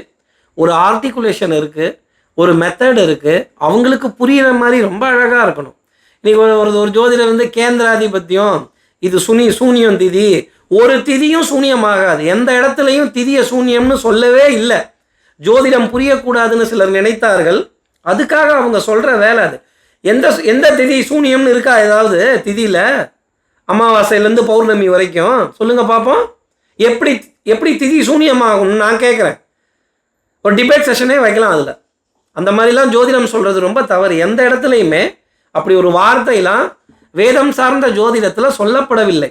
ஒரு ஆர்டிகுலேஷன் இருக்குது, ஒரு மெத்தட் இருக்குது. அவங்களுக்கு புரிகிற மாதிரி ரொம்ப அழகாக இருக்கணும். இன்றைக்கி ஒரு ஜோதிடர் வந்து கேந்திராதிபத்தியம், இது சூனியம் திதி, ஒரு திதியும் சூனியமாகாது. எந்த இடத்துலையும் திதியை சூனியம்னு சொல்லவே இல்லை. ஜோதிடம் புரியக்கூடாதுன்னு சிலர் நினைத்தார்கள், அதுக்காக அவங்க சொல்கிற வேலை அது. எந்த திதி சூனியம்னு இருக்கா ஏதாவது திதியில்? அமாவாசையிலேருந்து பௌர்ணமி வரைக்கும் சொல்லுங்கள் பார்ப்போம். எப்படி திதி சூனியமாகும்னு நான் கேட்குறேன். ஒரு டிபேட் செஷனே வைக்கலாம் அதில். அந்த மாதிரிலாம் ஜோதிடம் சொல்கிறது ரொம்ப தவறு. எந்த இடத்துலையுமே அப்படி ஒரு வார்த்தையெல்லாம் வேதம் சார்ந்த ஜோதிடத்தில் சொல்லப்படவில்லை.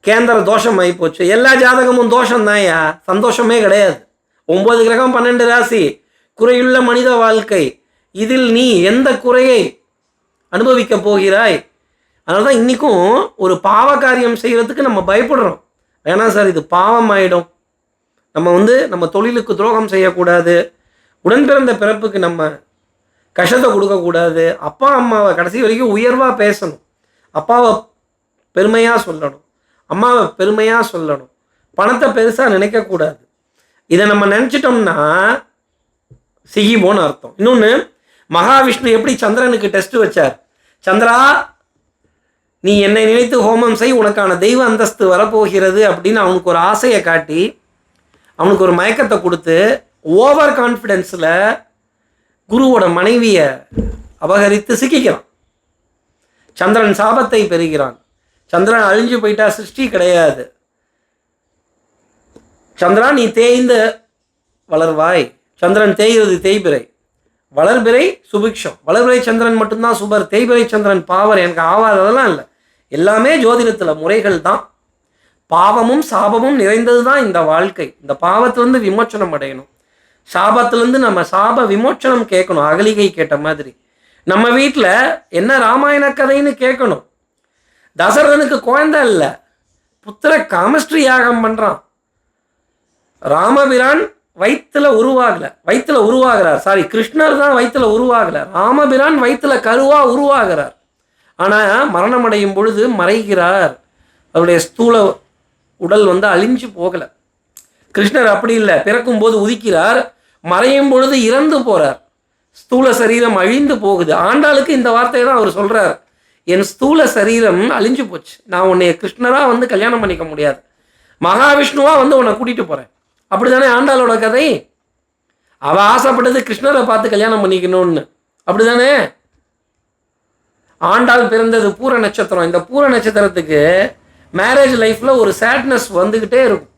கேந்திர தோஷம் ஆகிப்போச்சு, எல்லா ஜாதகமும் தோஷம் தான்யா, சந்தோஷமே கிடையாது. 9 கிரகம் 12 ராசி, குறையுள்ள மனித வாழ்க்கை, இதில் நீ எந்த குறையை அனுபவிக்க போகிறாய்? அதனால தான் இன்றைக்கும் ஒரு பாவ காரியம் செய்கிறதுக்கு நம்ம பயப்படுறோம். வேணாம் சார், இது பாவம் ஆகிடும், நம்ம தொழிலுக்கு துரோகம் செய்யக்கூடாது, உடன்பிறந்த பிறப்புக்கு நம்ம கஷ்டத்தை கொடுக்கக்கூடாது, அப்பா அம்மாவை கடைசி வரைக்கும் உயர்வாக பேசணும், அப்பாவை பெருமையாக சொல்லணும், அம்மாவை பெருமையாக சொல்லணும், பணத்தை பெருசாக நினைக்கக்கூடாது. இதை நம்ம நினச்சிட்டோம்னா சிகிபோன்னு அர்த்தம். இன்னொன்று, மகாவிஷ்ணு எப்படி சந்திரனுக்கு டெஸ்ட் வச்சார், சந்திரா நீ என்னை நினைத்து ஹோமம் செய், உனக்கான தெய்வ அந்தஸ்து வரப்போகிறது அப்படின்னு அவனுக்கு ஒரு ஆசையை காட்டி அவனுக்கு ஒரு மயக்கத்தை கொடுத்து ஓவர் கான்ஃபிடென்ஸில் குருவோட மனைவியை அபகரித்து சிக்கிக்கிறான். சந்திரன் சாபத்தை பெறுகிறான். சந்திரன் அழிஞ்சு போயிட்டா சிருஷ்டி கிடையாது. சந்திரா நீ தேய்ந்து வளர்வாய், சந்திரன் தேய்கிறது தேய்பிறை, வளர்பிறை சுபிக்ஷம். வளர்பிறை சந்திரன் மட்டும்தான் சுபர், தேய்பிறை சந்திரன் பாவர், எனக்கு ஆவாததெல்லாம் இல்லை. எல்லாமே ஜோதிடத்தில் முறைகள் தான். பாவமும் சாபமும் நிறைந்தது தான் இந்த வாழ்க்கை. இந்த பாவத்திலேருந்து விமோச்சனம் அடையணும், சாபத்திலேருந்து நம்ம சாப விமோச்சனம் கேட்கணும், அகலிகை கேட்ட மாதிரி. நம்ம வீட்டில் என்ன ராமாயண கதைன்னு கேட்கணும். தசரதனுக்கு குழந்தை இல்லை, புத்திர காமஸ்ட்ரி யாகம் பண்ணுறான். ராமபிரான் வயிற்றுல உருவாகிறார். சாரி, கிருஷ்ணர் தான் வயிற்றுல உருவாகல, ராமபிரான் வயிற்றுல கருவா உருவாகிறார். ஆனால் மரணம் அடையும் பொழுது மறைகிறார். அவருடைய ஸ்தூல உடல் அழிஞ்சு போகலை. கிருஷ்ணர் அப்படி இல்லை, பிறக்கும் போது உதிக்கிறார், மறையும் பொழுது இறந்து போகிறார். ஸ்தூல சரீரம் அழிந்து போகுது. ஆண்டாளுக்கு இந்த வார்த்தையை தான் அவர் சொல்கிறார், என் ஸ்தூல சரீரம் அழிஞ்சு போச்சு, நான் உன்னைய கிருஷ்ணராக கல்யாணம் பண்ணிக்க முடியாது, மகாவிஷ்ணுவாக உன்னை கூட்டிகிட்டு போகிறேன். அப்படி தானே ஆண்டாளோட கதை. அவள் ஆசைப்பட்டது கிருஷ்ணரை பார்த்து கல்யாணம் பண்ணிக்கணும்னு. அப்படி தானே ஆண்டாள் பிறந்தது பூர நட்சத்திரம். இந்த பூர நட்சத்திரத்துக்கு மேரேஜ் லைஃப்பில் ஒரு சேட்னஸ் வந்துக்கிட்டே இருக்கும்.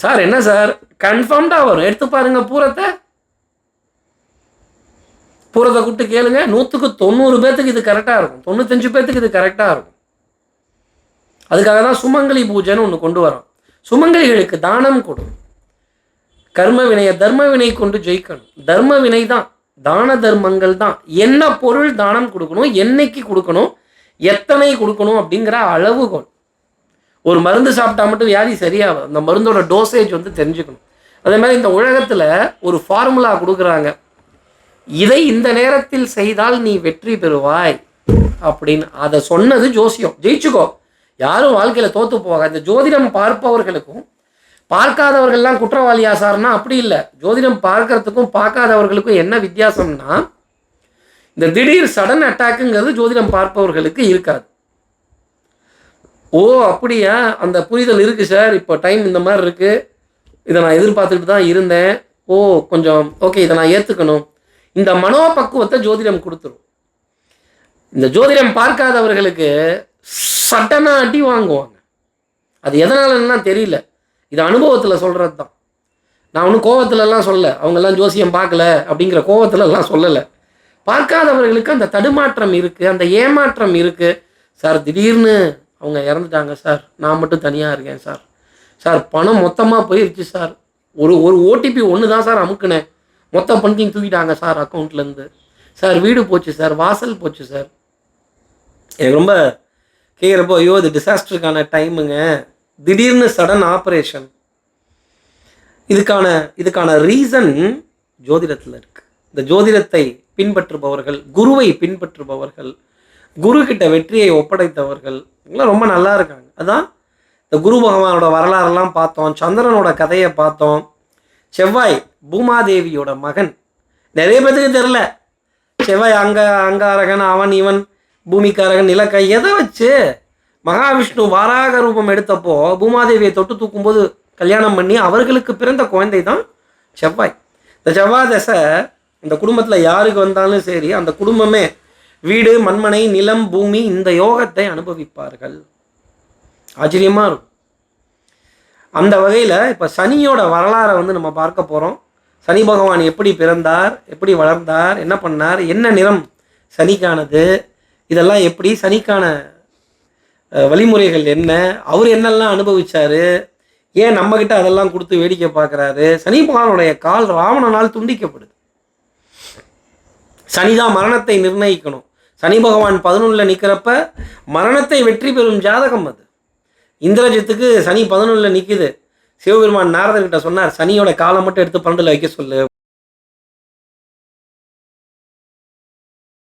சார் என்ன சார், கன்ஃபார்ம்டாக வரும், எடுத்து பாருங்க பூரத்தை கூப்பிட்டு கேளுங்க. 100க்கு 90 பேர்த்துக்கு இது கரெக்டாக இருக்கும், 95 பேர்த்துக்கு இது கரெக்டாக இருக்கும். அதுக்காக தான் சுமங்கலி பூஜைன்னு ஒன்று கொண்டு வரோம். சுமங்கலிகளுக்கு தானம் கொடு. கர்ம வினையை தர்ம வினை கொண்டு ஜெயிக்கணும். தர்ம வினை தான், தான தர்மங்கள் தான். என்ன பொருள் தானம் கொடுக்கணும், என்னைக்கு கொடுக்கணும், எத்தனை கொடுக்கணும் அப்படிங்கிற அளவுகோல். ஒரு மருந்து சாப்பிட்டா மட்டும் வியாதி சரியாகும். அந்த மருந்தோட டோசேஜ் தெரிஞ்சுக்கணும். அதே மாதிரி இந்த உலகத்தில் ஒரு ஃபார்முலா கொடுக்குறாங்க, இதை இந்த நேரத்தில் செய்தால் நீ வெற்றி பெறுவாய் அப்படின்னு. அதை சொன்னது ஜோசியம். ஜெயிச்சுக்கோ, யாரும் வாழ்க்கையில் தோற்று போக. இந்த ஜோதிடம் பார்ப்பவர்களுக்கும் பார்க்காதவர்கள்லாம் குற்றவாளியா சார்னா அப்படி இல்லை. ஜோதிடம் பார்க்கறதுக்கும் பார்க்காதவர்களுக்கும் என்ன வித்தியாசம்னா, இந்த திடீர் சடன் அட்டாக்குங்கிறது ஜோதிடம் பார்ப்பவர்களுக்கு இருக்காது. ஓ அப்படியா, அந்த புரிதல் இருக்குது சார், இப்போ டைம் இந்த மாதிரி இருக்குது, இதை நான் எதிர்பார்த்துக்கிட்டு தான் இருந்தேன், ஓ கொஞ்சம் ஓகே, இதை நான் ஏற்றுக்கணும், இந்த மனோபக்குவத்தை ஜோதிடம் கொடுத்துரும். இந்த ஜோதிடம் பார்க்காதவர்களுக்கு சட்டனாக அடி வாங்குவாங்க. அது எதனாலன்னா தெரியல, இது அனுபவத்தில் சொல்கிறது தான். நான் ஒன்றும் கோவத்துலலாம் சொல்லலை, அவங்கெல்லாம் ஜோசியம் பார்க்கல அப்படிங்கிற கோவத்துலலாம் சொல்லலை. பார்க்காதவர்களுக்கு அந்த தடுமாற்றம் இருக்குது, அந்த ஏமாற்றம் இருக்குது. சார் திடீர்னு அவங்க இறந்துட்டாங்க சார், நான் மட்டும் தனியாக இருக்கேன் சார், சார் பணம் மொத்தமாக போயிடுச்சு சார், ஒரு ஓடிபி ஒன்று தான் சார் அமுக்குனேன், மொத்த பணத்தையும் தூக்கிட்டாங்க சார் அக்கௌண்ட்லேருந்து, சார் வீடு போச்சு சார், வாசல் போச்சு சார். எனக்கு ரொம்ப கேட்குறப்போ ஐயோ இது டிசாஸ்டருக்கான டைமுங்க. திடீர்னு சடன் ஆப்ரேஷன். இதுக்கான ரீசன் ஜோதிடத்தில் இருக்குது. இந்த ஜோதிடத்தை பின்பற்றுபவர்கள், குருவை பின்பற்றுபவர்கள், குரு கிட்ட வெற்றியை ஒப்படைத்தவர்கள் எல்லாம் ரொம்ப நல்லா இருக்காங்க. அதான் இந்த குரு பகவானோட வரலாறுலாம் பார்த்தோம், சந்திரனோட கதையை பார்த்தோம். செவ்வாய் பூமாதேவியோட மகன், நிறைய பேருக்கு தெரில. செவ்வாய் அங்காரகன், அவன் இவன், பூமிக்காரகன், நிலக்கை, எதை வச்சு மகாவிஷ்ணு வாராக ரூபம் எடுத்தப்போ பூமாதேவியை தொட்டு தூக்கும்போது கல்யாணம் பண்ணி அவர்களுக்கு பிறந்த குழந்தை தான் செவ்வாய். இந்த செவ்வாய் தசை இந்த குடும்பத்தில் யாருக்கு வந்தாலும் சரி, அந்த குடும்பமே வீடு, மண்மனை, நிலம், பூமி, இந்த யோகத்தை அனுபவிப்பார்கள். ஆச்சரியமாக இருக்கும். அந்த வகையில் இப்போ சனியோட வரலாறை நம்ம பார்க்க போகிறோம். சனி பகவான் எப்படி பிறந்தார், எப்படி வளர்ந்தார், என்ன பண்ணார், என்ன நிறம் சனிக்கானது, இதெல்லாம் எப்படி, சனிக்கான வழிமுறைகள் என்ன, அவர் என்னெல்லாம் அனுபவிச்சார், ஏன் நம்மக்கிட்ட அதெல்லாம் கொடுத்து வேடிக்கை பார்க்குறாரு. சனி பகவானுடைய கால் ராவணனால் துண்டிக்கப்படுது. சனிதான் மரணத்தை நிர்ணயிக்கணும். சனி பகவான் 11 நிற்கிறப்ப மரணத்தை வெற்றி பெறும் ஜாதகம் அது. இந்திரஜித்துக்கு சனி 11 நிற்குது. சிவபெருமான் நாரதர்கிட்ட சொன்னார், சனியோட காலை மட்டும் எடுத்து 12 வைக்க சொல்லு.